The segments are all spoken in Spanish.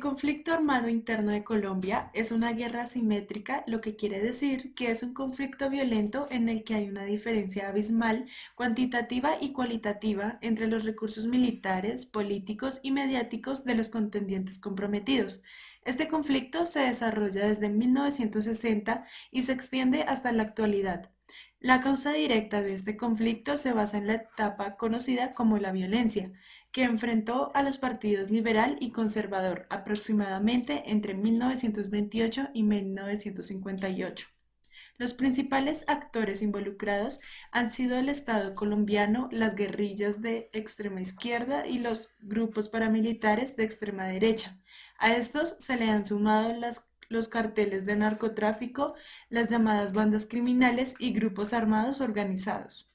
Conflicto armado interno de Colombia es una guerra asimétrica, lo que quiere decir que es un conflicto violento en el que hay una diferencia abismal, cuantitativa y cualitativa entre los recursos militares, políticos y mediáticos de los contendientes comprometidos. Este conflicto se desarrolla desde 1960 y se extiende hasta la actualidad. La causa directa de este conflicto se basa en la etapa conocida como la violencia, que enfrentó a los partidos liberal y conservador aproximadamente entre 1928 y 1958. Los principales actores involucrados han sido el Estado colombiano, las guerrillas de extrema izquierda y los grupos paramilitares de extrema derecha. A estos se le han sumado los carteles de narcotráfico, las llamadas bandas criminales y grupos armados organizados.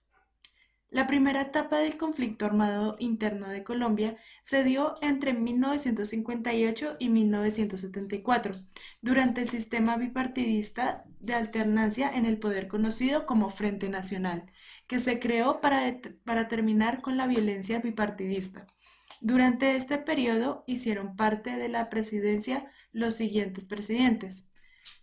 La primera etapa del conflicto armado interno de Colombia se dio entre 1958 y 1974, durante el sistema bipartidista de alternancia en el poder conocido como Frente Nacional, que se creó para terminar con la violencia bipartidista. Durante este periodo hicieron parte de la presidencia los siguientes presidentes: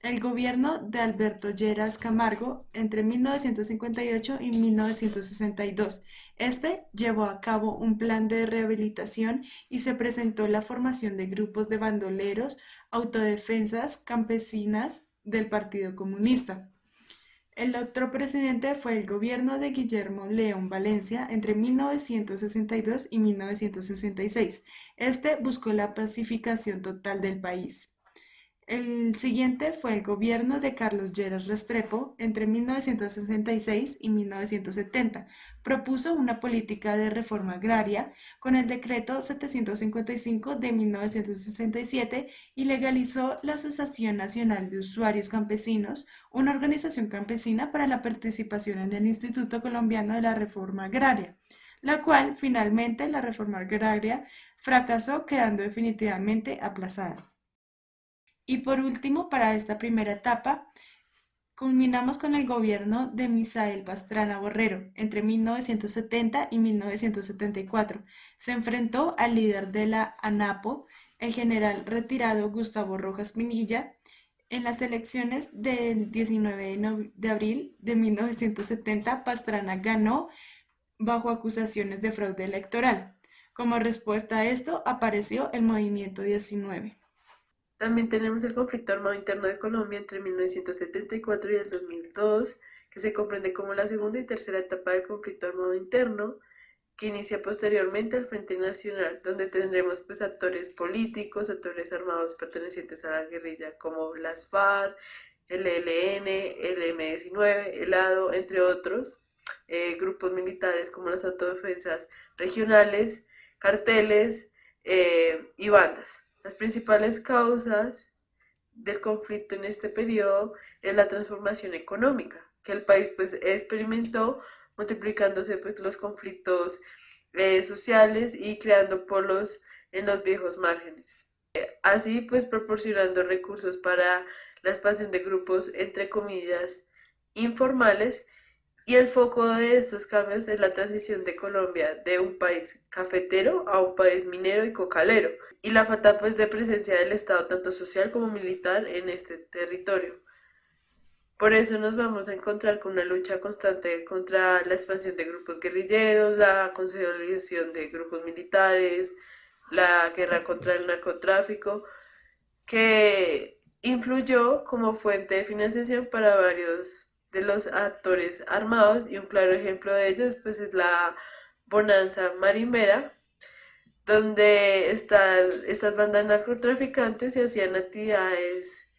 el gobierno de Alberto Lleras Camargo entre 1958 y 1962. Este llevó a cabo un plan de rehabilitación y se presentó la formación de grupos de bandoleros, autodefensas campesinas del Partido Comunista. El otro presidente fue el gobierno de Guillermo León Valencia entre 1962 y 1966. Este buscó la pacificación total del país. El siguiente fue el gobierno de Carlos Lleras Restrepo entre 1966 y 1970. Propuso una política de reforma agraria con el decreto 755 de 1967 y legalizó la Asociación Nacional de Usuarios Campesinos, una organización campesina para la participación en el Instituto Colombiano de la Reforma Agraria, la cual finalmente la reforma agraria fracasó, quedando definitivamente aplazada. Y por último, para esta primera etapa, culminamos con el gobierno de Misael Pastrana Borrero entre 1970 y 1974. Se enfrentó al líder de la ANAPO, el general retirado Gustavo Rojas Pinilla. En las elecciones del 19 de abril de 1970, Pastrana ganó bajo acusaciones de fraude electoral. Como respuesta a esto, apareció el Movimiento 19. También tenemos el conflicto armado interno de Colombia entre 1974 y el 2002, que se comprende como la segunda y tercera etapa del conflicto armado interno, que inicia posteriormente al Frente Nacional, donde tendremos pues actores políticos, actores armados pertenecientes a la guerrilla como las FARC, el ELN, el M-19, el ADO, entre otros, grupos militares como las autodefensas regionales, carteles y bandas. Las principales causas del conflicto en este periodo es la transformación económica que el país pues experimentó, multiplicándose pues los conflictos sociales y creando polos en los viejos márgenes. Así pues proporcionando recursos para la expansión de grupos entre comillas informales, y el foco de estos cambios es la transición de Colombia de un país cafetero a un país minero y cocalero, y la falta pues de presencia del Estado tanto social como militar en este territorio. Por eso nos vamos a encontrar con una lucha constante contra la expansión de grupos guerrilleros, la consolidación de grupos militares, la guerra contra el narcotráfico, que influyó como fuente de financiación para varios de los actores armados, y un claro ejemplo de ellos pues es la Bonanza Marimbera, donde están estas bandas narcotraficantes y hacían actividades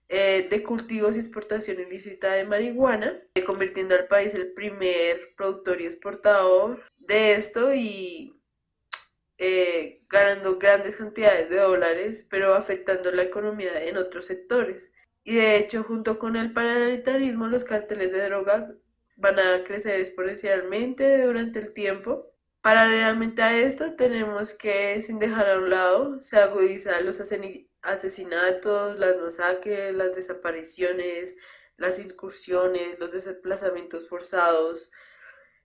de cultivos y exportación ilícita de marihuana, convirtiendo al país el primer productor y exportador de esto, y ganando grandes cantidades de dólares, pero afectando la economía en otros sectores. Y de hecho, junto con el paramilitarismo, los cárteles de droga van a crecer exponencialmente durante el tiempo. Paralelamente a esto, tenemos que, sin dejar a un lado, se agudizan los asesinatos, las masacres, las desapariciones, las incursiones, los desplazamientos forzados,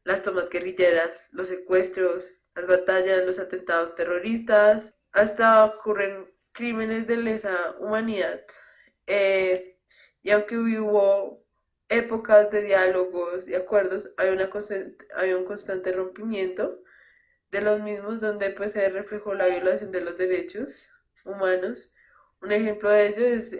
las tomas guerrilleras, los secuestros, las batallas, los atentados terroristas. Hasta ocurren crímenes de lesa humanidad. Eh, y aunque hubo épocas de diálogos y acuerdos, hay un constante rompimiento de los mismos donde pues se reflejó la violación de los derechos humanos. Un ejemplo de ello es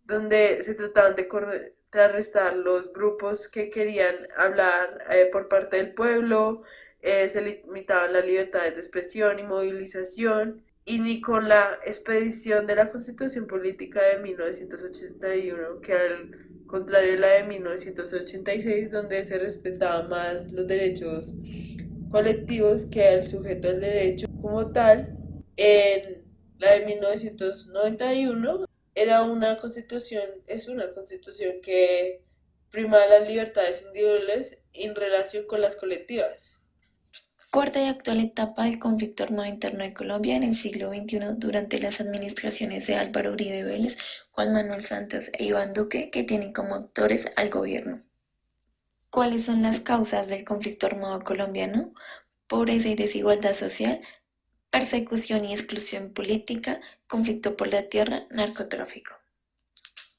donde se trataban de contrarrestar los grupos que querían hablar por parte del pueblo, se limitaban las libertades de expresión y movilización, y ni con la expedición de la Constitución Política de 1981, que al contrario de la de 1986, donde se respetaban más los derechos colectivos que el sujeto del derecho como tal. En la de 1991 era una constitución, es una constitución que prima las libertades individuales en relación con las colectivas. Cuarta y actual etapa del conflicto armado interno de Colombia en el siglo XXI durante las administraciones de Álvaro Uribe Vélez, Juan Manuel Santos e Iván Duque, que tienen como actores al gobierno. ¿Cuáles son las causas del conflicto armado colombiano? Pobreza y desigualdad social, persecución y exclusión política, conflicto por la tierra, narcotráfico.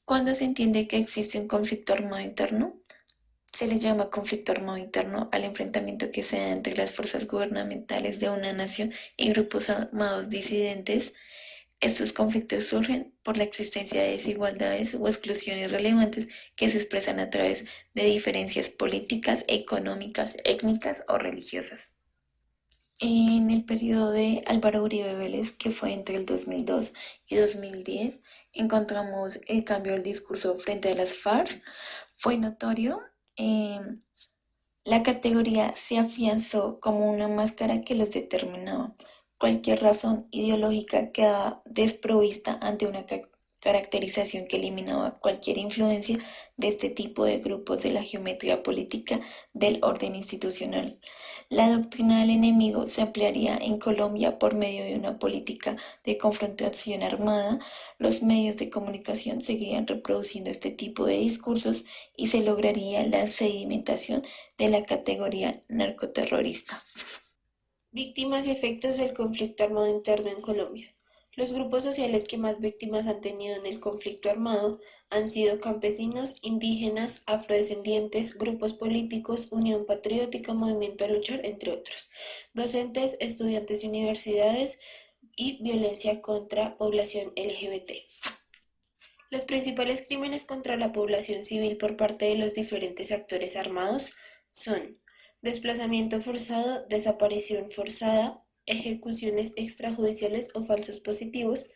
¿Cuándo se entiende que existe un conflicto armado interno? Se le llama conflicto armado interno al enfrentamiento que se da entre las fuerzas gubernamentales de una nación y grupos armados disidentes. Estos conflictos surgen por la existencia de desigualdades o exclusiones relevantes que se expresan a través de diferencias políticas, económicas, étnicas o religiosas. En el periodo de Álvaro Uribe Vélez, que fue entre el 2002 y 2010, encontramos el cambio del discurso frente a las FARC. Fue notorio. La categoría se afianzó como una máscara que los determinaba. Cualquier razón ideológica quedaba desprovista ante una caracterización que eliminaba cualquier influencia de este tipo de grupos de la geometría política del orden institucional. La doctrina del enemigo se ampliaría en Colombia por medio de una política de confrontación armada. Los medios de comunicación seguirían reproduciendo este tipo de discursos y se lograría la sedimentación de la categoría narcoterrorista. Víctimas y efectos del conflicto armado interno en Colombia. Los grupos sociales que más víctimas han tenido en el conflicto armado han sido campesinos, indígenas, afrodescendientes, grupos políticos, Unión Patriótica, Movimiento a Luchar, entre otros, docentes, estudiantes de universidades y violencia contra población LGBT. Los principales crímenes contra la población civil por parte de los diferentes actores armados son desplazamiento forzado, desaparición forzada, ejecuciones extrajudiciales o falsos positivos,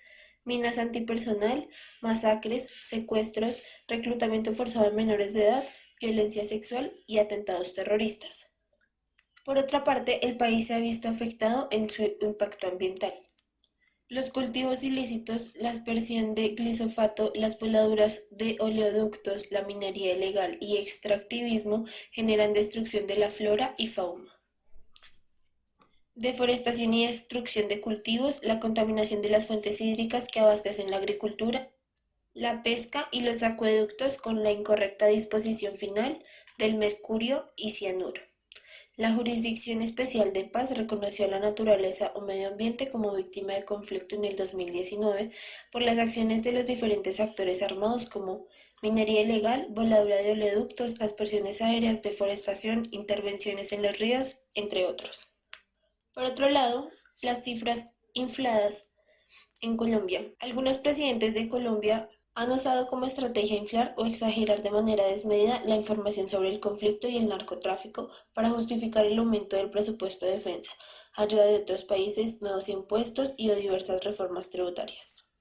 minas antipersonal, masacres, secuestros, reclutamiento forzado de menores de edad, violencia sexual y atentados terroristas. Por otra parte, el país se ha visto afectado en su impacto ambiental. Los cultivos ilícitos, la aspersión de glifosato, las voladuras de oleoductos, la minería ilegal y extractivismo generan destrucción de la flora y fauna. Deforestación y destrucción de cultivos, la contaminación de las fuentes hídricas que abastecen la agricultura, la pesca y los acueductos con la incorrecta disposición final del mercurio y cianuro. La Jurisdicción Especial de Paz reconoció a la naturaleza o medio ambiente como víctima de conflicto en el 2019 por las acciones de los diferentes actores armados como minería ilegal, voladura de oleoductos, aspersiones aéreas, deforestación, intervenciones en los ríos, entre otros. Por otro lado, las cifras infladas en Colombia. Algunos presidentes de Colombia han usado como estrategia inflar o exagerar de manera desmedida la información sobre el conflicto y el narcotráfico para justificar el aumento del presupuesto de defensa, ayuda de otros países, nuevos impuestos y o diversas reformas tributarias.